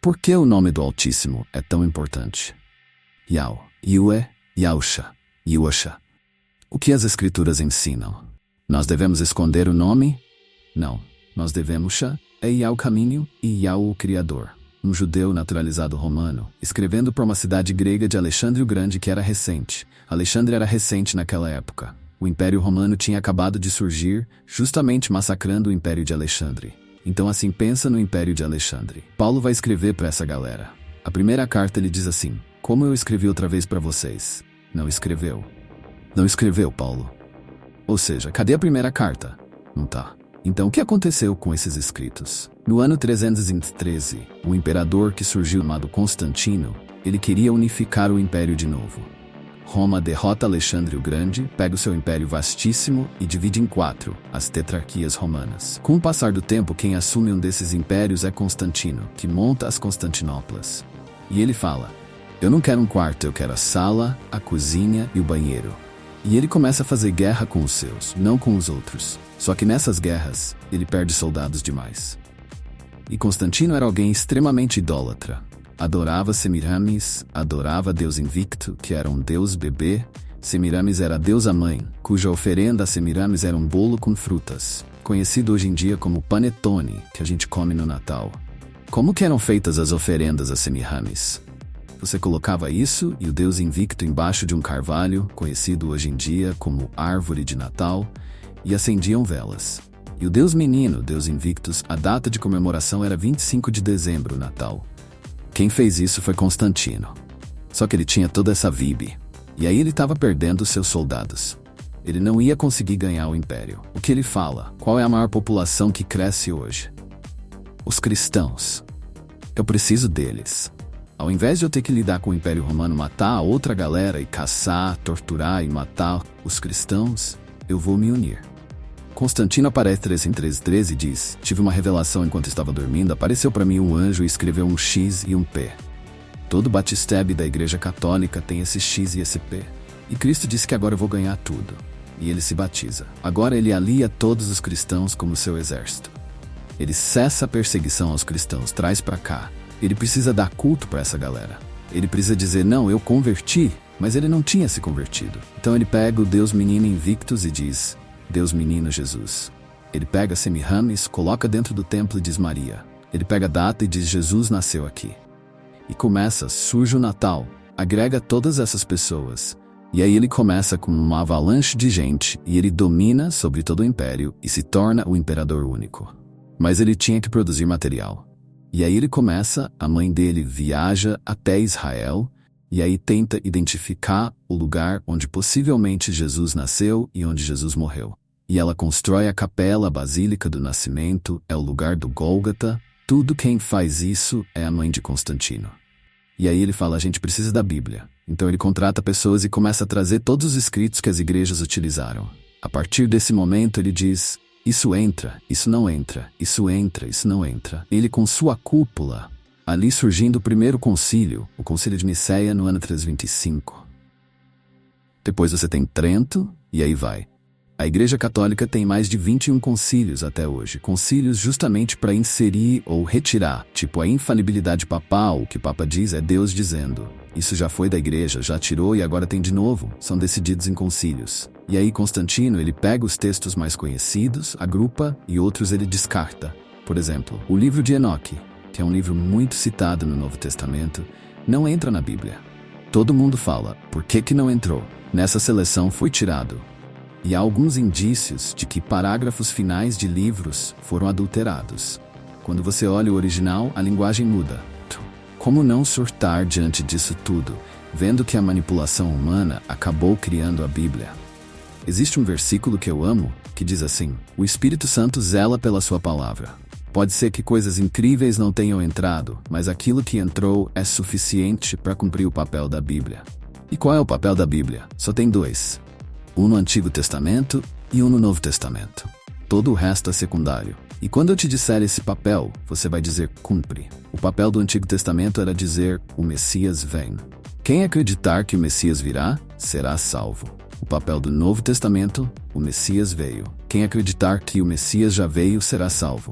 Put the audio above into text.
Por que o nome do Altíssimo é tão importante? Yahweh, Yahweh, Yahusha, Yahusha. O que as Escrituras ensinam? Nós devemos esconder o nome? Não. Nós devemos é Yahweh o caminho e Yahweh o Criador. Um judeu naturalizado romano, escrevendo para uma cidade grega de Alexandre o Grande que era recente. Alexandre era recente naquela época. O Império Romano tinha acabado de surgir, justamente massacrando o Império de Alexandre. Então assim pensa no Império de Alexandre. Paulo vai escrever para essa galera. A primeira carta ele diz assim: como eu escrevi outra vez para vocês. Não escreveu. Não escreveu, Paulo. Ou seja, cadê a primeira carta? Não tá. Então o que aconteceu com esses escritos? No ano 313, o imperador que surgiu chamado Constantino, ele queria unificar o império de novo. Roma derrota Alexandre o Grande, pega o seu império vastíssimo e divide em 4, as tetrarquias romanas. Com o passar do tempo, quem assume um desses impérios é Constantino, que monta as Constantinoplas. E ele fala: eu não quero um quarto, eu quero a sala, a cozinha e o banheiro. E ele começa a fazer guerra com os seus, não com os outros. Só que nessas guerras, ele perde soldados demais. E Constantino era alguém extremamente idólatra. Adorava Semiramis, adorava Deus Invicto, que era um deus bebê. Semiramis era a deusa mãe, cuja oferenda a Semiramis era um bolo com frutas, conhecido hoje em dia como panetone, que a gente come no Natal. Como que eram feitas as oferendas a Semiramis? Você colocava isso e o Deus Invicto embaixo de um carvalho, conhecido hoje em dia como árvore de Natal, e acendiam velas. E o Deus Menino, Deus Invictus, a data de comemoração era 25 de dezembro, Natal. Quem fez isso foi Constantino. Só que ele tinha toda essa vibe. E aí ele estava perdendo seus soldados. Ele não ia conseguir ganhar o império. O que ele fala? Qual é a maior população que cresce hoje? Os cristãos. Eu preciso deles. Ao invés de eu ter que lidar com o Império Romano, matar a outra galera e caçar, torturar e matar os cristãos, eu vou me unir. Constantino aparece em 13:13 e diz: tive uma revelação enquanto estava dormindo, apareceu para mim um anjo e escreveu um X e um P. Todo batistébe da Igreja Católica tem esse X e esse P. E Cristo disse que agora eu vou ganhar tudo. E ele se batiza. Agora ele alia todos os cristãos como seu exército. Ele cessa a perseguição aos cristãos, traz para cá. Ele precisa dar culto para essa galera. Ele precisa dizer: não, eu converti, mas ele não tinha se convertido. Então ele pega o Deus Menino Invictus e diz: Deus Menino Jesus. Ele pega Semiramis, coloca dentro do templo e diz Maria. Ele pega a data e diz Jesus nasceu aqui. E surge o Natal, agrega todas essas pessoas. E aí ele começa com uma avalanche de gente e ele domina sobre todo o império e se torna o imperador único. Mas ele tinha que produzir material. E aí ele começa, a mãe dele viaja até Israel e aí tenta identificar o lugar onde possivelmente Jesus nasceu e onde Jesus morreu. E ela constrói a capela, a Basílica do Nascimento, é o lugar do Gólgota. Tudo quem faz isso é a mãe de Constantino. E aí ele fala: a gente precisa da Bíblia. Então ele contrata pessoas e começa a trazer todos os escritos que as igrejas utilizaram. A partir desse momento ele diz: isso entra, isso não entra, isso entra, isso não entra. Ele com sua cúpula, ali surgindo o primeiro concílio, o concílio de Niceia no ano 325. Depois você tem Trento, e aí vai. A Igreja Católica tem mais de 21 concílios até hoje. Concílios justamente para inserir ou retirar, tipo a infalibilidade papal, o que o Papa diz é Deus dizendo. Isso já foi da Igreja, já tirou e agora tem de novo. São decididos em concílios. E aí Constantino, ele pega os textos mais conhecidos, agrupa e outros ele descarta. Por exemplo, o livro de Enoque, que é um livro muito citado no Novo Testamento, não entra na Bíblia. Todo mundo fala: por que não entrou? Nessa seleção foi tirado. E há alguns indícios de que parágrafos finais de livros foram adulterados. Quando você olha o original, a linguagem muda. Como não surtar diante disso tudo, vendo que a manipulação humana acabou criando a Bíblia? Existe um versículo que eu amo, que diz assim: o Espírito Santo zela pela sua palavra. Pode ser que coisas incríveis não tenham entrado, mas aquilo que entrou é suficiente para cumprir o papel da Bíblia. E qual é o papel da Bíblia? Só tem dois. Um no Antigo Testamento e um no Novo Testamento. Todo o resto é secundário. E quando eu te disser esse papel, você vai dizer cumpre. O papel do Antigo Testamento era dizer o Messias vem. Quem acreditar que o Messias virá, será salvo. O papel do Novo Testamento, o Messias veio. Quem acreditar que o Messias já veio, será salvo.